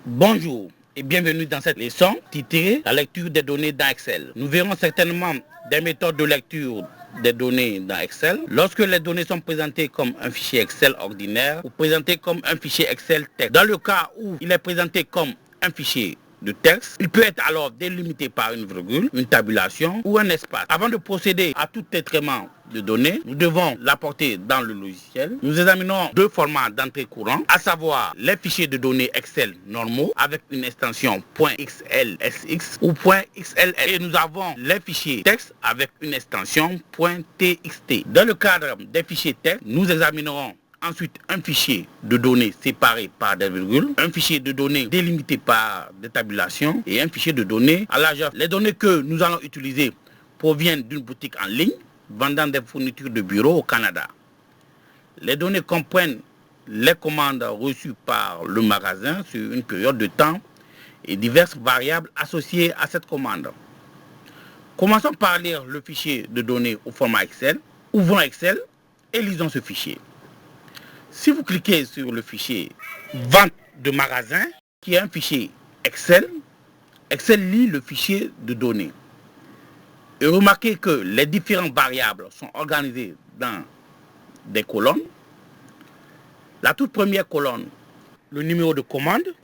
Bonjour et bienvenue dans cette leçon titrée La lecture des données dans Excel. Nous verrons certainement des méthodes de lecture des données dans Excel. Lorsque les données sont présentées comme un fichier Excel ordinaire ou présentées comme un fichier Excel texte. Dans le cas où il est présenté comme un fichier de texte, il peut être alors délimité par une virgule, une tabulation ou un espace. Avant de procéder à tout traitement de données, nous devons l'apporter dans le logiciel. Nous examinons deux formats d'entrée courant, à savoir les fichiers de données Excel normaux avec une extension .xlsx ou .xls, et nous avons les fichiers texte avec une extension .txt. Dans le cadre des fichiers texte, nous examinerons ensuite un fichier de données séparé par des virgules, un fichier de données délimité par des tabulations et un fichier de données à largeur. Les données que nous allons utiliser proviennent d'une boutique en ligne vendant des fournitures de bureau au Canada. Les données comprennent les commandes reçues par le magasin sur une période de temps et diverses variables associées à cette commande. Commençons par lire le fichier de données au format Excel. Ouvrons Excel et lisons ce fichier. Si vous cliquez sur le fichier vente de magasin, qui est un fichier Excel, Excel lit le fichier de données. Et remarquez que les différentes variables sont organisées dans des colonnes. La toute première colonne, le numéro de commande,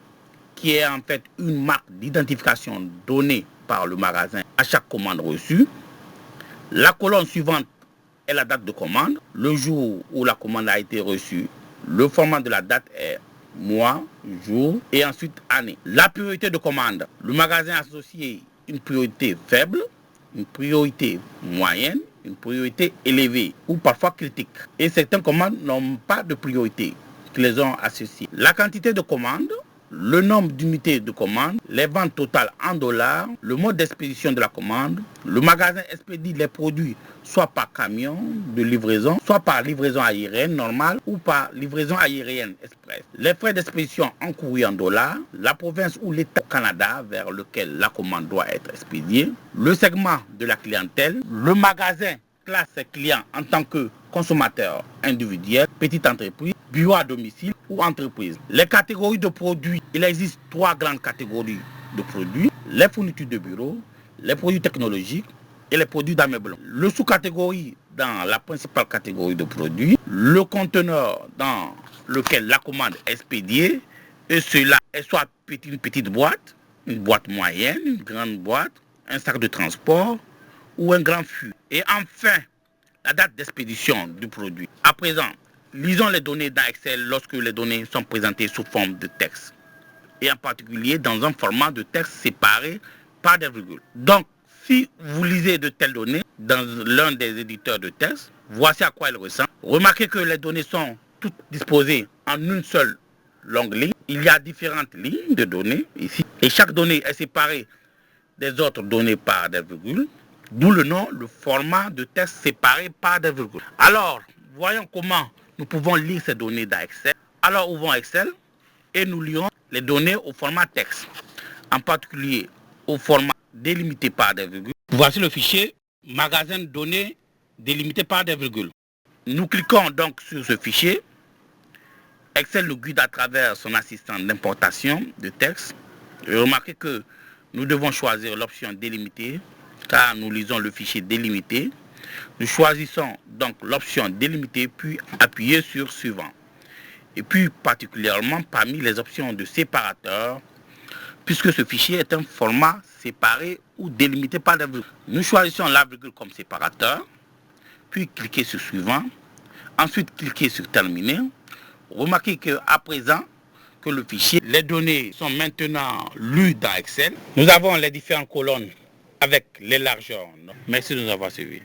qui est en fait une marque d'identification donnée par le magasin à chaque commande reçue. La colonne suivante est la date de commande, le jour où la commande a été reçue. Le format de la date est mois, jour et ensuite année. La priorité de commande, le magasin associe une priorité faible, une priorité moyenne, une priorité élevée ou parfois critique. Et certaines commandes n'ont pas de priorité qui les ont associées. La quantité de commandes, le nombre d'unités de commande, les ventes totales en dollars, le mode d'expédition de la commande. Le magasin expédie les produits soit par camion de livraison, soit par livraison aérienne normale ou par livraison aérienne express. Les frais d'expédition encourus en dollars, la province ou l'État au Canada vers lequel la commande doit être expédiée, le segment de la clientèle, le magasin classe ses clients en tant que consommateurs individuels, petite entreprise, bureau à domicile ou entreprise. Les catégories de produits, il existe trois grandes catégories de produits: les fournitures de bureau, les produits technologiques et les produits d'ameublement. Le sous-catégorie dans la principale catégorie de produits, le conteneur dans lequel la commande est expédiée, et cela est soit une petite boîte, une boîte moyenne, une grande boîte, un sac de transport ou un grand fût. Et enfin, la date d'expédition du produit. À présent, lisons les données dans Excel lorsque les données sont présentées sous forme de texte, et en particulier dans un format de texte séparé par des virgules. Donc, si vous lisez de telles données dans l'un des éditeurs de texte, voici à quoi elles ressemblent. Remarquez que les données sont toutes disposées en une seule longue ligne. Il y a différentes lignes de données ici, et chaque donnée est séparée des autres données par des virgules, d'où le nom, le format de texte séparé par des virgules. Alors, voyons comment nous pouvons lire ces données dans Excel. Alors, ouvrons Excel et nous lirons les données au format texte, en particulier au format délimité par des virgules. Voici le fichier magasin de données délimité par des virgules. Nous cliquons donc sur ce fichier. Excel nous guide à travers son assistant d'importation de texte. Et remarquez que nous devons choisir l'option délimité, car nous lisons le fichier délimité. Nous choisissons donc l'option délimité, puis appuyez sur suivant. Et puis particulièrement parmi les options de séparateur, puisque ce fichier est un format séparé ou délimité par des virgules. Nous choisissons la virgule comme séparateur, puis cliquez sur suivant, ensuite cliquez sur terminer. Remarquez qu'à présent, que le fichier, les données sont maintenant lues dans Excel. Nous avons les différentes colonnes avec les largeurs. Merci de nous avoir suivis.